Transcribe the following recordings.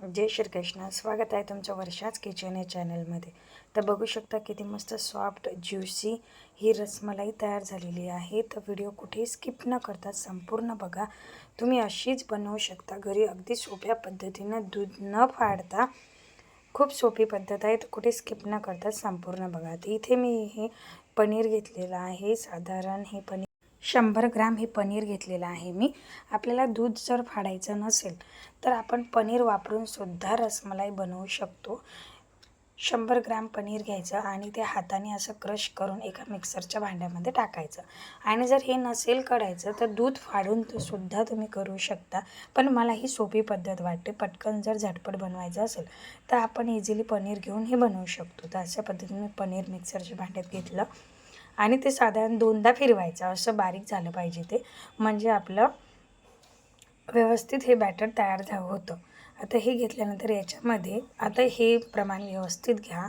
जय श्री कृष्ण. स्वागत आहे तुमचं वर्षाच किचन या चॅनलमध्ये. तर बघू शकता किती मस्त सॉफ्ट ज्युसी ही रसमलाई तयार झालेली आहे. तर व्हिडिओ कुठेही स्किप न करता संपूर्ण बघा. तुम्ही अशीच बनवू शकता घरी अगदी सोप्या पद्धतीनं, दूध न फाडता. खूप सोपी पद्धत आहे, तर कुठे स्किप न करता संपूर्ण बघा. तर इथे मी हे पनीर घेतलेलं आहे. साधारण हे पनीर 100 ग्रॅम हे पनीर घेतलेलं आहे मी. आपल्याला दूध जर फाडायचं नसेल तर आपण पनीर वापरून सुद्धा रसमलाई बनवू शकतो. 100 ग्रॅम पनीर घ्यायचं आणि ते हाताने असं क्रश करून एका मिक्सरच्या भांड्यामध्ये टाकायचं. आणि जर हे नसेल करायचं तर दूध फाडून सुद्धा तुम्ही करू शकता. पण मला ही सोपी पद्धत वाटते. पटकन जर झटपट बनवायचं असेल तर आपण इझिली पनीर घेऊन हे बनवू शकतो. तर अशा पद्धतीने पनीर मिक्सरच्या भांड्यात घेतलं आणि ते साधारण 2दा फिरवायचं. असं बारीक झालं पाहिजे ते, म्हणजे आपलं व्यवस्थित हे बॅटर तयार होतं. आता हे घेतल्यानंतर याच्यामध्ये आता हे प्रमाण व्यवस्थित घ्या.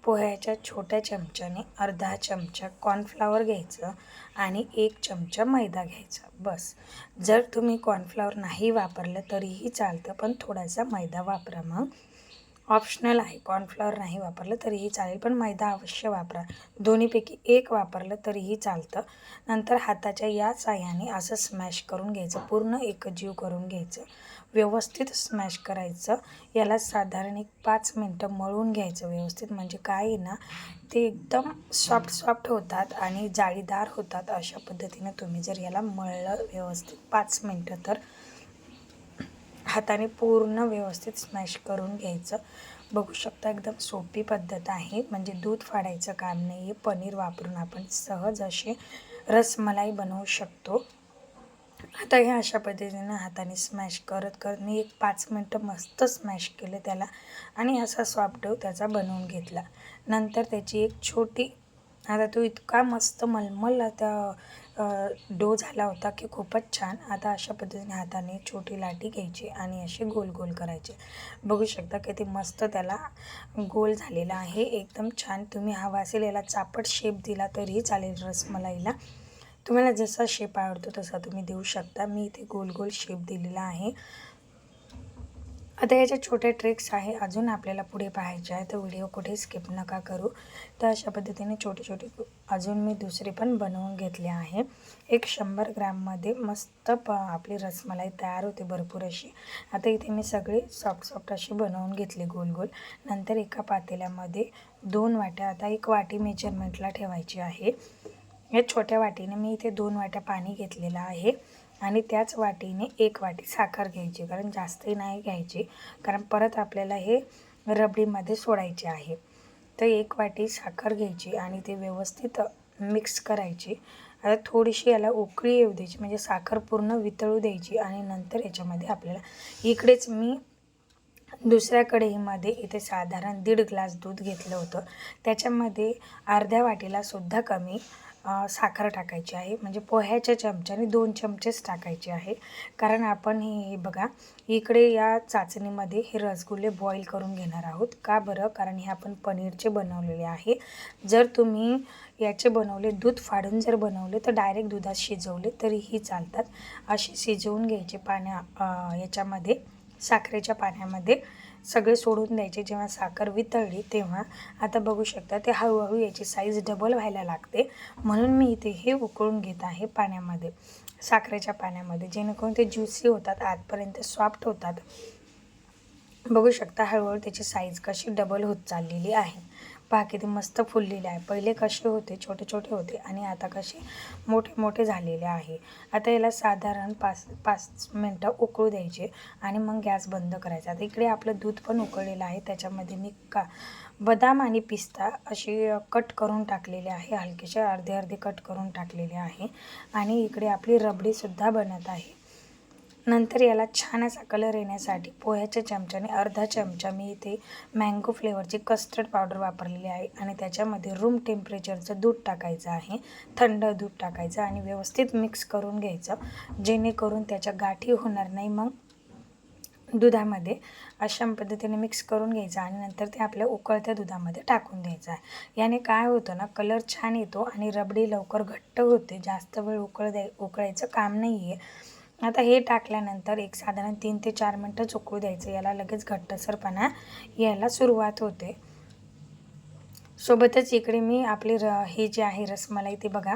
पोह्याच्या छोट्या चमच्याने अर्धा चमचा कॉर्नफ्लॉवर घ्यायचं आणि 1 चमचा मैदा घ्यायचा, बस. जर तुम्ही कॉर्नफ्लॉवर नाही वापरलं तरीही चालतं, पण थोडासा मैदा वापरा. मग ऑप्शनल आहे, कॉर्नफ्लॉवर नाही वापरलं तरीही चालेल, पण मैदा अवश्य वापरा. दोन्हीपैकी एक वापरलं तरीही चालतं. नंतर हाताच्या या साहाय्याने असं स्मॅश करून घ्यायचं, पूर्ण एकजीव करून घ्यायचं, व्यवस्थित स्मॅश करायचं. याला साधारण 5 मिनटं मळून घ्यायचं व्यवस्थित. म्हणजे काय आहे ना, ते एकदम सॉफ्ट होतात आणि जाळीदार होतात. अशा पद्धतीने तुम्ही जर याला मळलं व्यवस्थित 5 मिनटं तर हाताने पूर्ण व्यवस्थित स्मॅश करून घ्यायचं. बघू शकता एकदम सोपी पद्धत आहे, म्हणजे दूध फाडायचं काम नाही आहे. पनीर वापरून आपण सहज अशी रसमलाई बनवू शकतो. आता हे अशा पद्धतीनं हाताने स्मॅश करत मी 5 मिनटं मस्त स्मॅश केलं त्याला आणि असा सॉफ्ट डो त्याचा बनवून घेतला. नंतर त्याची एक छोटी, आता तो इतका मस्त मलमल आता डो झाला होता की खूपच छान. आता अशा पद्धतीने हाताने छोटी लाटी घ्यायची आणि असे गोल गोल करायचे. बघू शकता किती मस्त त्याला गोल झालेला आहे, एकदम छान. तुम्ही हवा असेल याला चापट शेप दिला तरीही चालेल. रसमलाईला तुम्हाला जसा शेप आवडतो तसा तुम्ही देऊ शकता. मी इथे गोल गोल शेप दिलेला आहे. आता याच्या छोट्या ट्रिक्स आहे अजून आपल्याला पुढे पाहायचे आहे, तर व्हिडिओ कुठे स्किप नका करू. तर अशा पद्धतीने छोटे छोटे अजून मी दुसरे पण बनवून घेतले आहे. एक 100 ग्रॅममध्ये मस्त आपली रसमलाई तयार होते भरपूर अशी. आता इथे मी सगळे सॉफ्ट अशी बनवून घेतले गोल गोल. नंतर एका पातेल्यामध्ये 2 वाट्या, आता 1 वाटी मेजरमेंटला ठेवायची आहे. या छोट्या वाटीने मी इथे 2 वाट्या पाणी घेतलेलं आहे आणि त्याच वाटीने 1 वाटी साखर घ्यायची, कारण जास्तही नाही घ्यायची, कारण परत आपल्याला हे रबडीमध्ये सोडायचे आहे. तर 1 वाटी साखर घ्यायची आणि ते व्यवस्थित मिक्स करायची. आता थोडीशी याला उकळी येऊ द्यायची, म्हणजे साखर पूर्ण वितळू द्यायची. आणि नंतर याच्यामध्ये आपल्याला इकडेच मी दुसऱ्या कढईमध्ये इथे साधारण 1.5 ग्लास दूध घेतलं होतं. त्याच्यामध्ये अर्ध्या वाटीला सुद्धा कमी साखर टाकायची आहे, म्हणजे पोह्याच्या चमच्याने 2 चमचेच टाकायचे आहे. कारण आपण हे बघा, इकडे या चाचणीमध्ये हे रसगुल्ले बॉईल करून घेणार आहोत. का बरं? कारण हे आपण पनीरचे बनवलेले आहे. जर तुम्ही याचे बनवले, दूध फाडून जर बनवले तर डायरेक्ट दुधात शिजवले तरीही चालतात. असे शिजवून घ्यायचे याच्यामध्ये साखरेच्या पाण्यामध्ये सगळे सोडून द्यायचे. जेव्हा साखर वितळली तेव्हा आता बघू शकता ते हळूहळू याची साईज डबल व्हायला लागते, म्हणून मी इथे हे उकळून घेत आहे पाण्यामध्ये, साखरेच्या पाण्यामध्ये, जेणेकरून ते ज्युसी होतात, आतपर्यंत सॉफ्ट होतात. बघू शकता हळूहळू त्याची साईज कशी डबल होत चाललेली आहे. पहा किती मस्त फुललेले आहे. पहिले कसे होते छोटे छोटे होते आणि आता कसे मोठे मोठे झालेले आहे. आता याला साधारण 5 मिनटं उकळू द्यायचे आणि मग गॅस बंद करायचा. आता इकडे आपलं दूध पण उकळलेलं आहे. त्याच्यामध्ये मी बदाम आणि पिस्ता असे कट करून टाकलेले आहे, हलकेसे अर्धे अर्धे कट करून टाकलेले आहे. आणि इकडे आपली रबडीसुद्धा बनत आहे. नंतर याला छान असा कलर येण्यासाठी पोह्याच्या चमच्याने अर्धा चमचा मी इथे मँगो फ्लेवरची कस्टर्ड पावडर वापरलेली आहे आणि त्याच्यामध्ये रूम टेम्परेचरचं दूध टाकायचं आहे, थंड दूध टाकायचं आणि व्यवस्थित मिक्स करून घ्यायचं, जेणेकरून त्याच्या गाठी होणार नाही. मग दुधामध्ये अशा पद्धतीने मिक्स करून घ्यायचं आणि नंतर ते आपल्या उकळत्या दुधामध्ये टाकून द्यायचं आहे. याने काय होतं ना, कलर छान येतो आणि रबडी लवकर घट्ट होते. जास्त वेळ उकळायचं काम नाही आहे. आता हे टाकल्यानंतर एक साधारण 3 ते 4 मिनटं उकळू द्यायचं. याला लगेच घट्टसरपणा यायला सुरुवात होते. सोबतच इकडे मी आपली हे जे आहे रसमलाई ते बघा,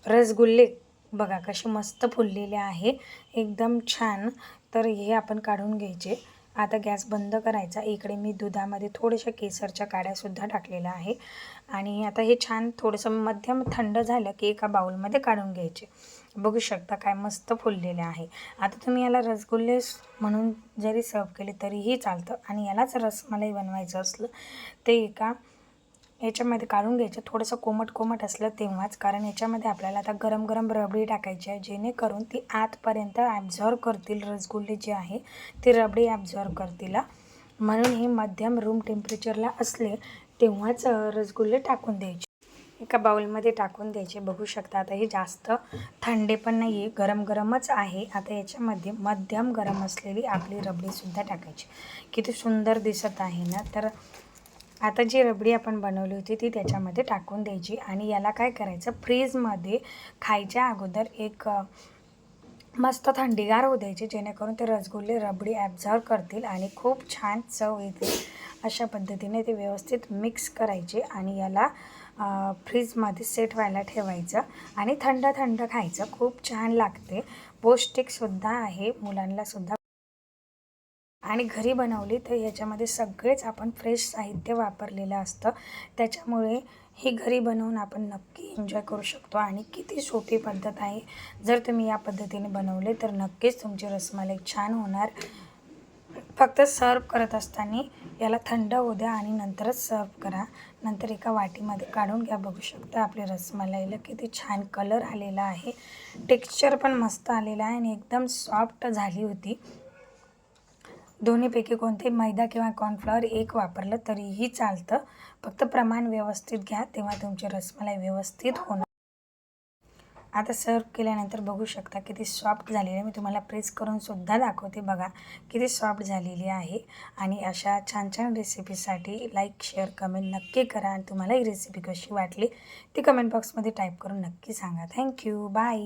रसगुल्ले बघा कसे मस्त फुललेले आहे, एकदम छान. तर हे आपण काढून घ्यायचे. आता गॅस बंद करायचा. इकडे मी दुधामध्ये थोड्याशा केसरच्या काड्यासुद्धा टाकलेल्या आहे आणि आता हे छान थोडंसं मध्यम थंड झालं की एका बाउलमध्ये काढून घ्यायचे. बघू शकता काय मस्त फुललेले आहे. आता तुम्ही याला रसगुल्ले म्हणून जरी सर्व केले तरीही चालतं आणि यालाच रसमलाई बनवायचं असलं ते एका याच्यामध्ये काढून घ्यायचं. थोडंसं कोमट असलं तेव्हाच, कारण याच्यामध्ये आपल्याला आता गरम रबडी टाकायची आहे, जेणेकरून ती आतपर्यंत ॲब्झॉर्व करतील. रसगुल्ले जे आहे ते रबडी ॲब्झॉर्व करतील. म्हणून हे मध्यम रूम टेम्परेचरला असले तेव्हाच रसगुल्ले टाकून द्यायचे. एका बाउलमध्ये टाकून द्यायचे. बघू शकता आता हे जास्त थंडे पण नाही आहे, गरमच आहे. आता याच्यामध्ये मध्यम गरम असलेली आपली रबडीसुद्धा टाकायची. किती सुंदर दिसत आहे ना. तर आता जी रबडी आपण बनवली होती ती त्याच्यामध्ये टाकून द्यायची आणि याला काय करायचं, फ्रीजमध्ये खायच्या अगोदर एक मस्त थंडीगार होऊ द्यायचे, जेणेकरून ते रसगुल्ले रबडी ॲब्झॉर्व करतील आणि खूप छान चव येते. अशा पद्धतीने ते व्यवस्थित मिक्स करायचे आणि याला फ्रीजमध्ये सेट व्हायला ठेवायचं आणि थंड खायचं. खूप छान लागते, पौष्टिकसुद्धा आहे मुलांनासुद्धा. आणि घरी बनवली तर याच्यामध्ये सगळेच आपण फ्रेश साहित्य वापरलेलं असतं, त्याच्यामुळे ही घरी बनवून आपण नक्की एन्जॉय करू शकतो आणि किती सोपी पद्धत आहे. जर तुम्ही या पद्धतीने बनवले तर नक्कीच तुमची रसमलाई छान होणार. फक्त सर्व करत असताना याला थंड होऊ द्या आणि नंतरच सर्व करा. नंतर एका वाटीमध्ये काढून घ्या. बघू शकता आपली रसमलाईला किती छान कलर आलेला आहे, टेक्स्चर पण मस्त आलेलं आहे आणि एकदम सॉफ्ट झाली होती. दोन्हीपैकी कोणते मैदा किंवा कॉर्नफ्लॉवर एक वापरलं तरीही चालतं, फक्त प्रमाण व्यवस्थित घ्या, तेव्हा तुमची रसमलाई व्यवस्थित होणार. आता सर्व केल्यानंतर बघू शकता किती सॉफ्ट झालेली आहे. मी तुम्हाला प्रेस करून सुद्धा दाखवते. बघा किती सॉफ्ट झालेली आहे. आणि अशा छान रेसिपीसाठी लाईक, शेअर, कमेंट नक्की करा आणि तुम्हाला ही रेसिपी कशी वाटली ती कमेंट बॉक्समध्ये टाईप करून नक्की सांगा. थँक्यू. बाय.